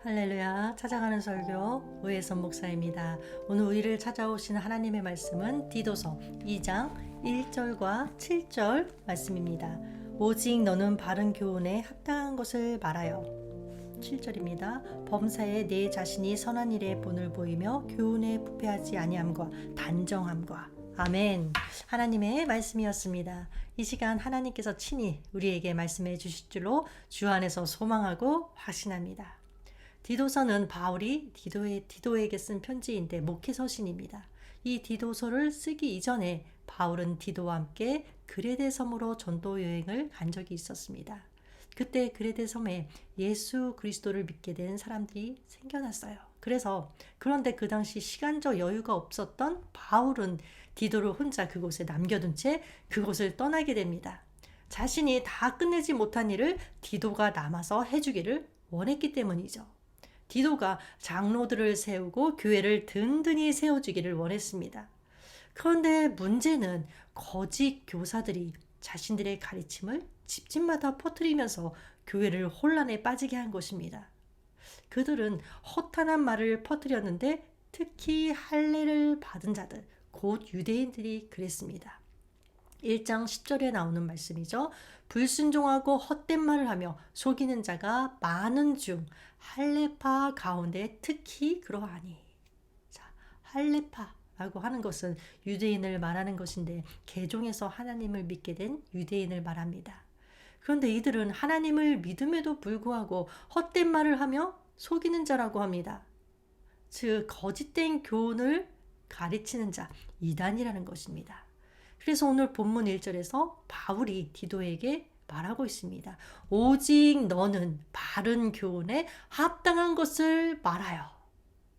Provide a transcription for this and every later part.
할렐루야, 찾아가는 설교 오해선 목사입니다. 오늘 우리를 찾아오신 하나님의 말씀은 디도서 2장 1절과 7절 말씀입니다. 오직 너는 바른 교훈에 합당한 것을 말하여. 7절입니다. 범사에 내 자신이 선한 일에 본을 보이며 교훈에 부패하지 아니함과 단정함과. 아멘. 하나님의 말씀이었습니다. 이 시간 하나님께서 친히 우리에게 말씀해 주실 줄로 주 안에서 소망하고 확신합니다. 디도서는 바울이 디도에게 쓴 편지인데 목회서신입니다. 이 디도서를 쓰기 이전에 바울은 디도와 함께 그레데 섬으로 전도 여행을 간 적이 있었습니다. 그때 그레데 섬에 예수 그리스도를 믿게 된 사람들이 생겨났어요. 그런데 그 당시 시간적 여유가 없었던 바울은 디도를 혼자 그곳에 남겨둔 채 그곳을 떠나게 됩니다. 자신이 다 끝내지 못한 일을 디도가 남아서 해주기를 원했기 때문이죠. 디도가 장로들을 세우고 교회를 든든히 세워주기를 원했습니다. 그런데 문제는 거짓 교사들이 자신들의 가르침을 집집마다 퍼뜨리면서 교회를 혼란에 빠지게 한 것입니다. 그들은 허탄한 말을 퍼뜨렸는데 특히 할례를 받은 자들, 곧 유대인들이 그랬습니다. 1장 10절에 나오는 말씀이죠. 불순종하고 헛된 말을 하며 속이는 자가 많은 중 할례파 가운데 특히 그러하니. 자, 할례파라고 하는 것은 유대인을 말하는 것인데 개종에서 하나님을 믿게 된 유대인을 말합니다. 그런데 이들은 하나님을 믿음에도 불구하고 헛된 말을 하며 속이는 자라고 합니다. 즉 거짓된 교훈을 가르치는 자, 이단이라는 것입니다. 그래서 오늘 본문 1절에서 바울이 디도에게 말하고 있습니다. 오직 너는 바른 교훈에 합당한 것을 말하여.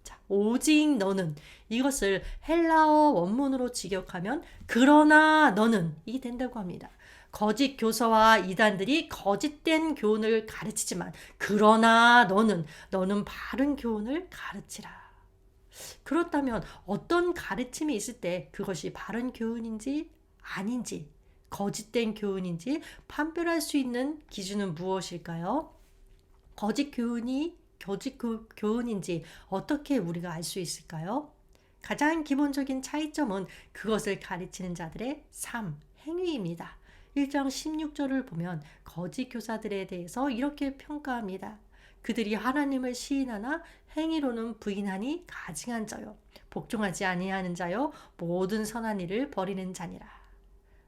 자, 오직 너는, 이것을 헬라어 원문으로 직역하면 그러나 너는 이 된다고 합니다. 거짓 교사와 이단들이 거짓된 교훈을 가르치지만 그러나 너는 바른 교훈을 가르치라. 그렇다면 어떤 가르침이 있을 때 그것이 바른 교훈인지 아닌지, 거짓된 교훈인지 판별할 수 있는 기준은 무엇일까요? 거짓 교훈인지 어떻게 우리가 알 수 있을까요? 가장 기본적인 차이점은 그것을 가르치는 자들의 삶, 행위입니다. 1장 16절을 보면 거짓 교사들에 대해서 이렇게 평가합니다. 그들이 하나님을 시인하나 행위로는 부인하니 가증한 자요, 복종하지 아니하는 자요, 모든 선한 일을 버리는 자니라.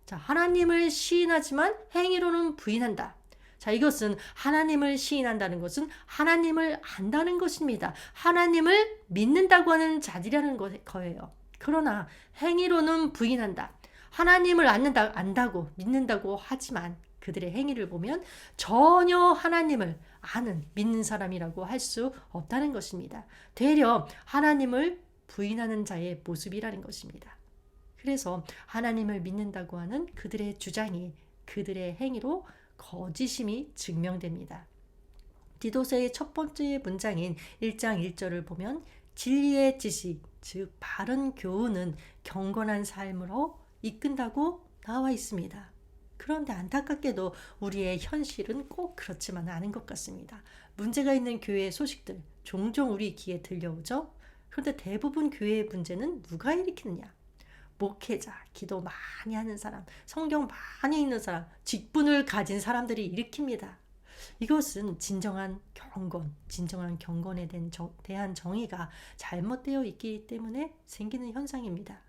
자, 하나님을 시인하지만 행위로는 부인한다. 자, 이것은 하나님을 시인한다는 것은 하나님을 안다는 것입니다. 하나님을 믿는다고 하는 자들이라는 거예요. 그러나 행위로는 부인한다. 하나님을 안다고 믿는다고 하지만 그들의 행위를 보면 전혀 하나님을 아는 믿는 사람이라고 할 수 없다는 것입니다. 되려 하나님을 부인하는 자의 모습이라는 것입니다. 그래서 하나님을 믿는다고 하는 그들의 주장이 그들의 행위로 거짓임이 증명됩니다. 디도서의 첫 번째 문장인 1장 1절을 보면 진리의 지식, 즉 바른 교훈은 경건한 삶으로 이끈다고 나와 있습니다. 그런데 안타깝게도 우리의 현실은 꼭 그렇지만은 않은 것 같습니다. 문제가 있는 교회의 소식들 종종 우리 귀에 들려오죠. 그런데 대부분 교회의 문제는 누가 일으키느냐? 목회자, 기도 많이 하는 사람, 성경 많이 읽는 사람, 직분을 가진 사람들이 일으킵니다. 이것은 진정한 경건에 대한 정의가 잘못되어 있기 때문에 생기는 현상입니다.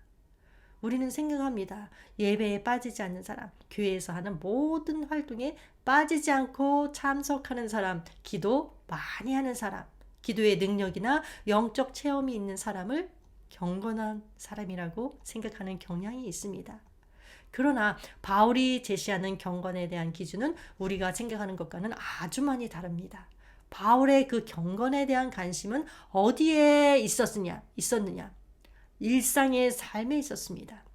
우리는 생각합니다. 예배에 빠지지 않는 사람, 교회에서 하는 모든 활동에 빠지지 않고 참석하는 사람, 기도 많이 하는 사람, 기도의 능력이나 영적 체험이 있는 사람을 경건한 사람이라고 생각하는 경향이 있습니다. 그러나 바울이 제시하는 경건에 대한 기준은 우리가 생각하는 것과는 아주 많이 다릅니다. 바울의 그 경건에 대한 관심은 어디에 있었느냐? 일상의 삶에 있었습니다.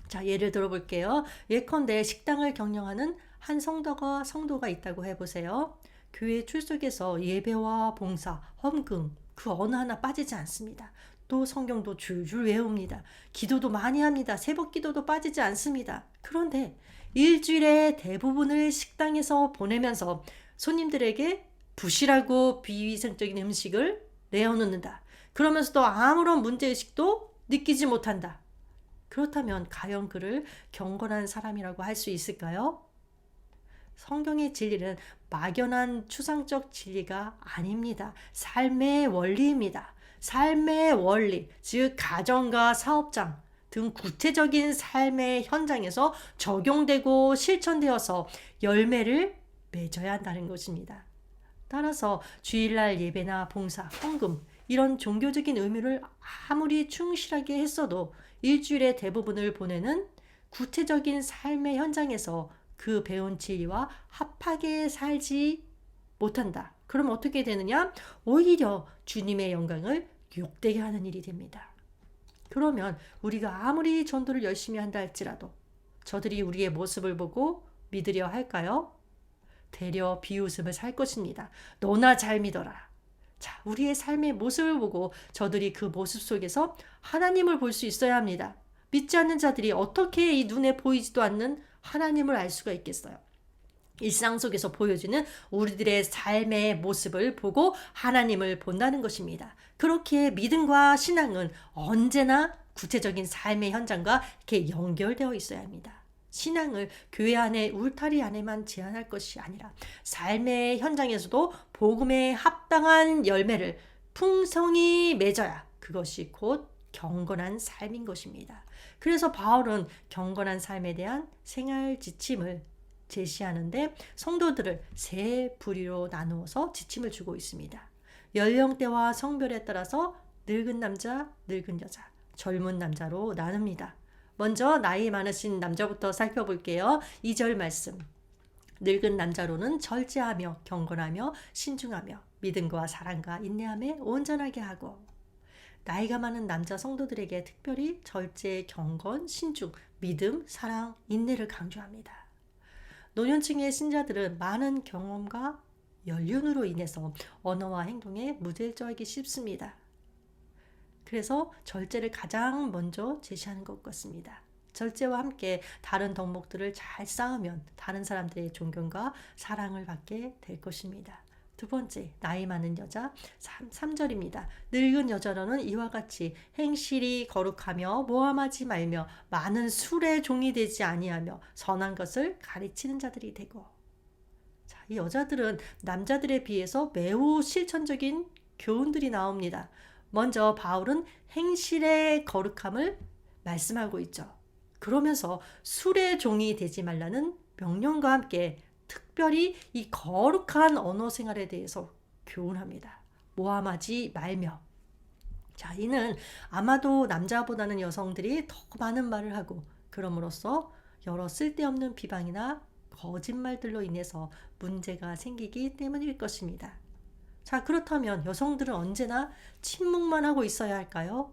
자, 예를 들어볼게요. 예컨대 식당을 경영하는 한 성도가 있다고 해보세요. 교회 출석에서 예배와 봉사, 헌금 그 어느 하나 빠지지 않습니다. 또 성경도 줄줄 외웁니다. 기도도 많이 합니다. 새벽 기도도 빠지지 않습니다. 그런데 일주일의 대부분을 식당에서 보내면서 손님들에게 부실하고 비위생적인 음식을 내어놓는다. 그러면서도 아무런 문제의식도 느끼지 못한다. 그렇다면 과연 그를 경건한 사람이라고 할 수 있을까요? 성경의 진리는 막연한 추상적 진리가 아닙니다. 삶의 원리입니다. 삶의 원리, 즉 가정과 사업장 등 구체적인 삶의 현장에서 적용되고 실천되어서 열매를 맺어야 한다는 것입니다. 따라서 주일날 예배나 봉사, 헌금 이런 종교적인 의미를 아무리 충실하게 했어도 일주일의 대부분을 보내는 구체적인 삶의 현장에서 그 배운 진리와 합하게 살지 못한다. 그럼 어떻게 되느냐? 오히려 주님의 영광을 욕되게 하는 일이 됩니다. 그러면 우리가 아무리 전도를 열심히 한다 할지라도 저들이 우리의 모습을 보고 믿으려 할까요? 되려 비웃음을 살 것입니다. 너나 잘 믿어라. 자, 우리의 삶의 모습을 보고 저들이 그 모습 속에서 하나님을 볼 수 있어야 합니다. 믿지 않는 자들이 어떻게 이 눈에 보이지도 않는 하나님을 알 수가 있겠어요? 일상 속에서 보여지는 우리들의 삶의 모습을 보고 하나님을 본다는 것입니다. 그렇게 믿음과 신앙은 언제나 구체적인 삶의 현장과 이렇게 연결되어 있어야 합니다. 신앙을 교회 안에 울타리 안에만 제한할 것이 아니라 삶의 현장에서도 복음에 합당한 열매를 풍성히 맺어야 그것이 곧 경건한 삶인 것입니다. 그래서 바울은 경건한 삶에 대한 생활 지침을 제시하는데 성도들을 세 부류로 나누어서 지침을 주고 있습니다. 연령대와 성별에 따라서 늙은 남자, 늙은 여자, 젊은 남자로 나눕니다. 먼저 나이 많으신 남자부터 살펴볼게요. 2절 말씀. 늙은 남자로는 절제하며 경건하며 신중하며 믿음과 사랑과 인내함에 온전하게 하고. 나이가 많은 남자 성도들에게 특별히 절제, 경건, 신중, 믿음, 사랑, 인내를 강조합니다. 노년층의 신자들은 많은 경험과 연륜으로 인해서 언어와 행동에 무질서하기 쉽습니다. 그래서 절제를 가장 먼저 제시하는 것 같습니다. 절제와 함께 다른 덕목들을 잘 쌓으면 다른 사람들의 존경과 사랑을 받게 될 것입니다. 두 번째, 나이 많은 여자 3절입니다. 늙은 여자로는 이와 같이 행실이 거룩하며 모함하지 말며 많은 술의 종이 되지 아니하며 선한 것을 가르치는 자들이 되고. 자, 이 여자들은 남자들에 비해서 매우 실천적인 교훈들이 나옵니다. 먼저 바울은 행실의 거룩함을 말씀하고 있죠. 그러면서 술의 종이 되지 말라는 명령과 함께 특별히 이 거룩한 언어 생활에 대해서 교훈합니다. 모함하지 말며. 자, 이는 아마도 남자보다는 여성들이 더 많은 말을 하고 그럼으로써 여러 쓸데없는 비방이나 거짓말들로 인해서 문제가 생기기 때문일 것입니다. 자, 그렇다면 여성들은 언제나 침묵만 하고 있어야 할까요?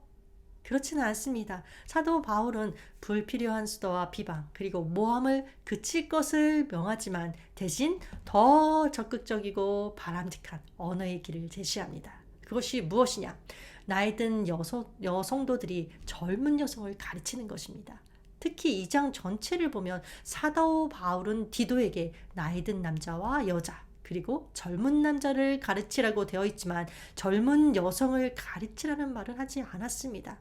그렇지는 않습니다. 사도 바울은 불필요한 수다와 비방 그리고 모함을 그칠 것을 명하지만 대신 더 적극적이고 바람직한 언어의 길을 제시합니다. 그것이 무엇이냐? 나이든 여성도들이 젊은 여성을 가르치는 것입니다. 특히 2장 전체를 보면 사도 바울은 디도에게 나이든 남자와 여자 그리고 젊은 남자를 가르치라고 되어 있지만 젊은 여성을 가르치라는 말은 하지 않았습니다.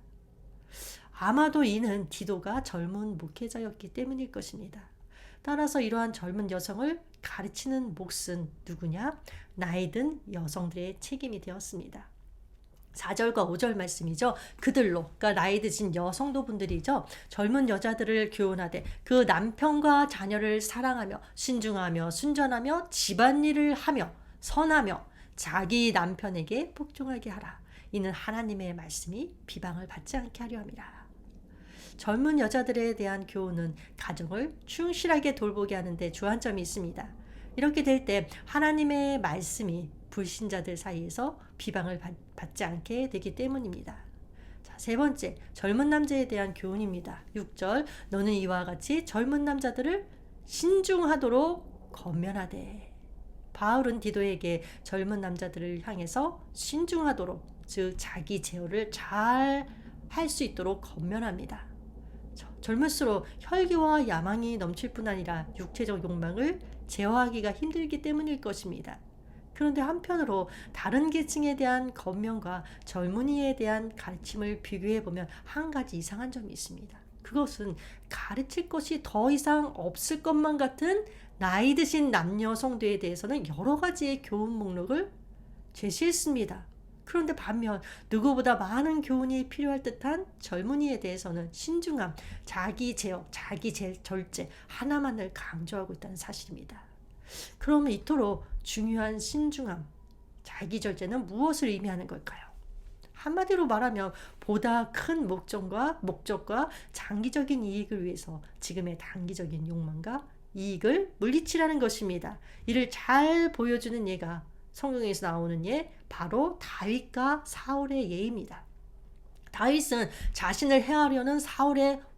아마도 이는 디도가 젊은 목회자였기 때문일 것입니다. 따라서 이러한 젊은 여성을 가르치는 몫은 누구냐? 나이든 여성들의 책임이 되었습니다. 4절과 5절 말씀이죠. 그들로, 그러니까 나이 드신 여성도분들이죠. 젊은 여자들을 교훈하되 그 남편과 자녀를 사랑하며 신중하며 순전하며 집안일을 하며 선하며 자기 남편에게 복종하게 하라. 이는 하나님의 말씀이 비방을 받지 않게 하려 함이라. 젊은 여자들에 대한 교훈은 가정을 충실하게 돌보게 하는데 주안점이 있습니다. 이렇게 될 때 하나님의 말씀이 불신자들 사이에서 비방을 받지 않게 되기 때문입니다. 자, 세 번째, 젊은 남자에 대한 교훈입니다. 6절, 너는 이와 같이 젊은 남자들을 신중하도록 권면하되. 바울은 디도에게 젊은 남자들을 향해서 신중하도록, 즉 자기 제어를 잘 할 수 있도록 권면합니다. 젊을수록 혈기와 야망이 넘칠 뿐 아니라 육체적 욕망을 제어하기가 힘들기 때문일 것입니다. 그런데 한편으로 다른 계층에 대한 권면과 젊은이에 대한 가르침을 비교해 보면 한 가지 이상한 점이 있습니다. 그것은 가르칠 것이 더 이상 없을 것만 같은 나이 드신 남녀 성도에 대해서는 여러 가지의 교훈 목록을 제시했습니다. 그런데 반면 누구보다 많은 교훈이 필요할 듯한 젊은이에 대해서는 신중함, 자기 제어, 자기 절제 하나만을 강조하고 있다는 사실입니다. 그러면 이토록 중요한 신중함, 자기 절제는 무엇을 의미하는 걸까요? 한마디로 말하면 보다 큰 목적과 장기적인 이익을 위해서 지금의 단기적인 욕망과 이익을 물리치라는 것입니다. 이를 잘 보여주는 예가 성경에서 나오는 예, 바로 다윗과 사울의 예입니다. 다윗은 자신을 해하려는 사울이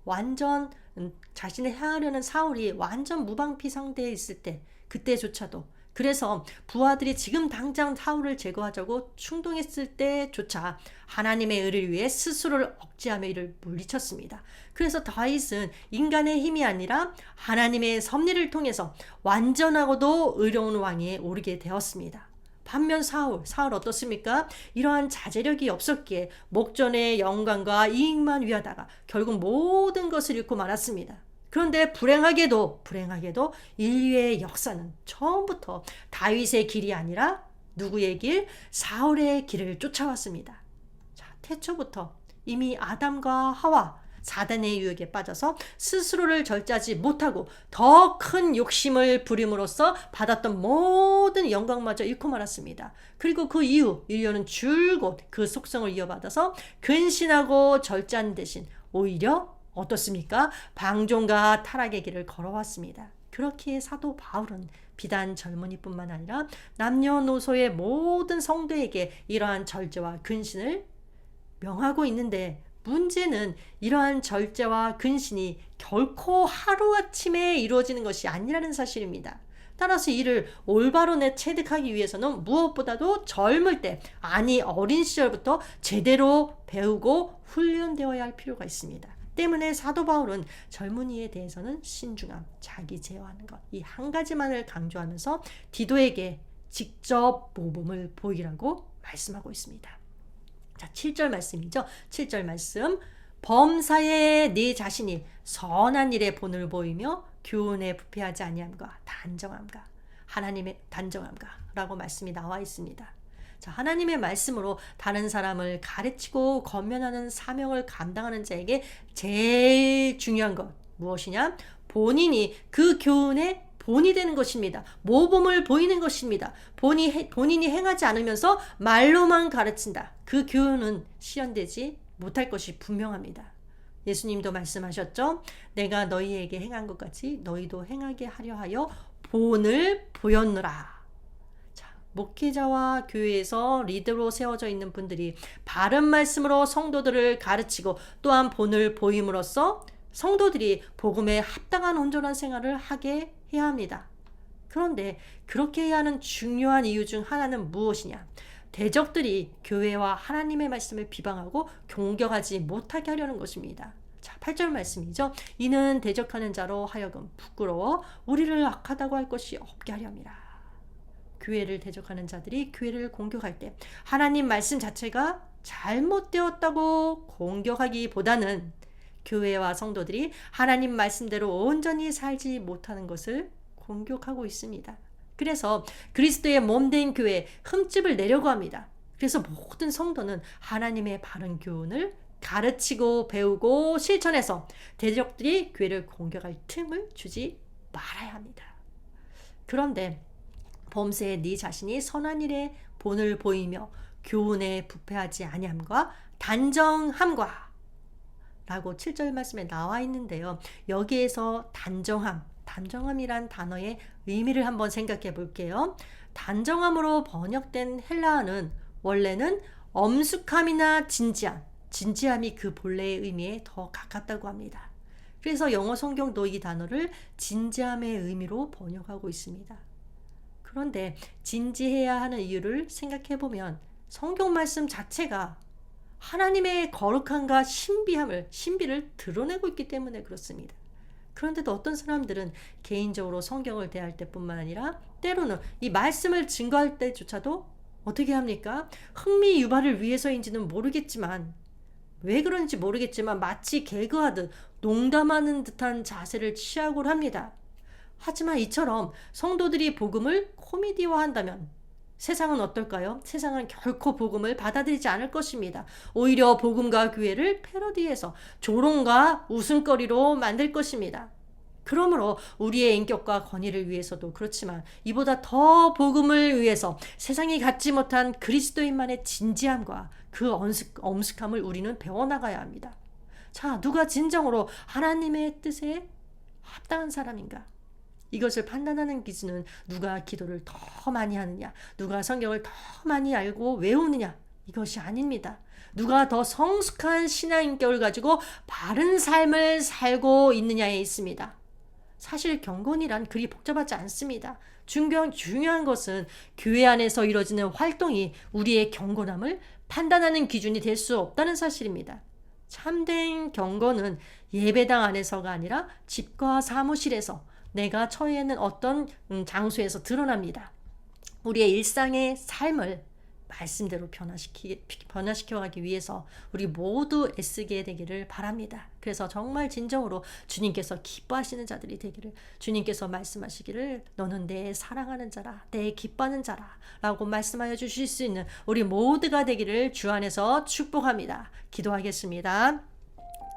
완전 무방비상대에 있을 때, 그때조차도, 그래서 부하들이 지금 당장 사울을 제거하자고 충동했을 때조차 하나님의 의를 위해 스스로를 억제하며 이를 물리쳤습니다. 그래서 다윗은 인간의 힘이 아니라 하나님의 섭리를 통해서 완전하고도 의로운 왕위에 오르게 되었습니다. 반면 사울 어떻습니까? 이러한 자제력이 없었기에 목전의 영광과 이익만 위하다가 결국 모든 것을 잃고 말았습니다. 그런데 불행하게도 인류의 역사는 처음부터 다윗의 길이 아니라 누구의 길? 사울의 길을 쫓아왔습니다. 자, 태초부터 이미 아담과 하와 사단의 유혹에 빠져서 스스로를 절제하지 못하고 더 큰 욕심을 부림으로써 받았던 모든 영광마저 잃고 말았습니다. 그리고 그 이후 인류는 줄곧 그 속성을 이어받아서 근신하고 절제하는 대신 오히려 어떻습니까? 방종과 타락의 길을 걸어왔습니다. 그렇기에 사도 바울은 비단 젊은이뿐만 아니라 남녀노소의 모든 성도에게 이러한 절제와 근신을 명하고 있는데, 문제는 이러한 절제와 근신이 결코 하루아침에 이루어지는 것이 아니라는 사실입니다. 따라서 이를 올바로 체득하기 위해서는 무엇보다도 젊을 때, 아니 어린 시절부터 제대로 배우고 훈련되어야 할 필요가 있습니다. 때문에 사도 바울은 젊은이에 대해서는 신중함, 자기 제어하는 것, 이 한 가지만을 강조하면서 디도에게 직접 모범을 보이라고 말씀하고 있습니다. 자, 7절 말씀이죠. 7절 말씀. 범사에 네 자신이 선한 일에 본을 보이며 교훈에 부패하지 아니함과 단정함과 하나님의 단정함과 라고 말씀이 나와 있습니다. 자, 하나님의 말씀으로 다른 사람을 가르치고 권면하는 사명을 감당하는 자에게 제일 중요한 것 무엇이냐? 본인이 그 교훈의 본이 되는 것입니다. 모범을 보이는 것입니다. 본인이 행하지 않으면서 말로만 가르친다. 그 교훈은 실현되지 못할 것이 분명합니다. 예수님도 말씀하셨죠. 내가 너희에게 행한 것 같이 너희도 행하게 하려 하여 본을 보였노라. 자, 목회자와 교회에서 리더로 세워져 있는 분들이 바른 말씀으로 성도들을 가르치고 또한 본을 보임으로써 성도들이 복음에 합당한 온전한 생활을 하게 해야 합니다. 그런데 그렇게 해야 하는 중요한 이유 중 하나는 무엇이냐? 대적들이 교회와 하나님의 말씀을 비방하고 공격하지 못하게 하려는 것입니다. 자, 8절 말씀이죠. 이는 대적하는 자로 하여금 부끄러워 우리를 악하다고 할 것이 없게 하려 함이라. 교회를 대적하는 자들이 교회를 공격할 때 하나님 말씀 자체가 잘못되었다고 공격하기보다는 교회와 성도들이 하나님 말씀대로 온전히 살지 못하는 것을 공격하고 있습니다. 그래서 그리스도의 몸된 교회에 흠집을 내려고 합니다. 그래서 모든 성도는 하나님의 바른 교훈을 가르치고 배우고 실천해서 대적들이 교회를 공격할 틈을 주지 말아야 합니다. 그런데 범세에 네 자신이 선한 일에 본을 보이며 교훈에 부패하지 아니함과 단정함과 라고 7절 말씀에 나와 있는데요. 여기에서 단정함이란 단어의 의미를 한번 생각해 볼게요. 단정함으로 번역된 헬라어는 원래는 엄숙함이나 진지함이 그 본래의 의미에 더 가깝다고 합니다. 그래서 영어 성경도 이 단어를 진지함의 의미로 번역하고 있습니다. 그런데 진지해야 하는 이유를 생각해 보면 성경 말씀 자체가 하나님의 거룩함과 신비를 드러내고 있기 때문에 그렇습니다. 그런데도 어떤 사람들은 개인적으로 성경을 대할 때뿐만 아니라 때로는 이 말씀을 증거할 때조차도 어떻게 합니까? 흥미 유발을 위해서인지는 모르겠지만, 왜 그런지 모르겠지만 마치 개그하듯 농담하는 듯한 자세를 취하곤 합니다. 하지만 이처럼 성도들이 복음을 코미디화한다면 세상은 어떨까요? 세상은 결코 복음을 받아들이지 않을 것입니다. 오히려 복음과 교회를 패러디해서 조롱과 웃음거리로 만들 것입니다. 그러므로 우리의 인격과 권위를 위해서도 그렇지만 이보다 더 복음을 위해서 세상이 갖지 못한 그리스도인만의 진지함과 그 엄숙함을 우리는 배워나가야 합니다. 자, 누가 진정으로 하나님의 뜻에 합당한 사람인가? 이것을 판단하는 기준은 누가 기도를 더 많이 하느냐, 누가 성경을 더 많이 알고 외우느냐, 이것이 아닙니다. 누가 더 성숙한 신앙인격을 가지고 바른 삶을 살고 있느냐에 있습니다. 사실 경건이란 그리 복잡하지 않습니다. 중요한 것은 교회 안에서 이루어지는 활동이 우리의 경건함을 판단하는 기준이 될 수 없다는 사실입니다. 참된 경건은 예배당 안에서가 아니라 집과 사무실에서, 내가 처해 있는 어떤 장소에서 드러납니다. 우리의 일상의 삶을 말씀대로 변화시켜가기 위해서 우리 모두 애쓰게 되기를 바랍니다. 그래서 정말 진정으로 주님께서 기뻐하시는 자들이 되기를, 주님께서 말씀하시기를 너는 내 사랑하는 자라, 내 기뻐하는 자라 라고 말씀하여 주실 수 있는 우리 모두가 되기를 주 안에서 축복합니다. 기도하겠습니다.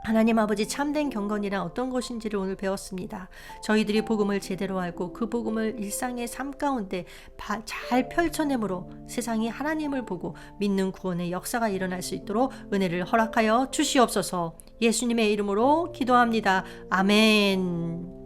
하나님 아버지, 참된 경건이란 어떤 것인지를 오늘 배웠습니다. 저희들이 복음을 제대로 알고 그 복음을 일상의 삶 가운데 잘 펼쳐내므로 세상이 하나님을 보고 믿는 구원의 역사가 일어날 수 있도록 은혜를 허락하여 주시옵소서. 예수님의 이름으로 기도합니다. 아멘.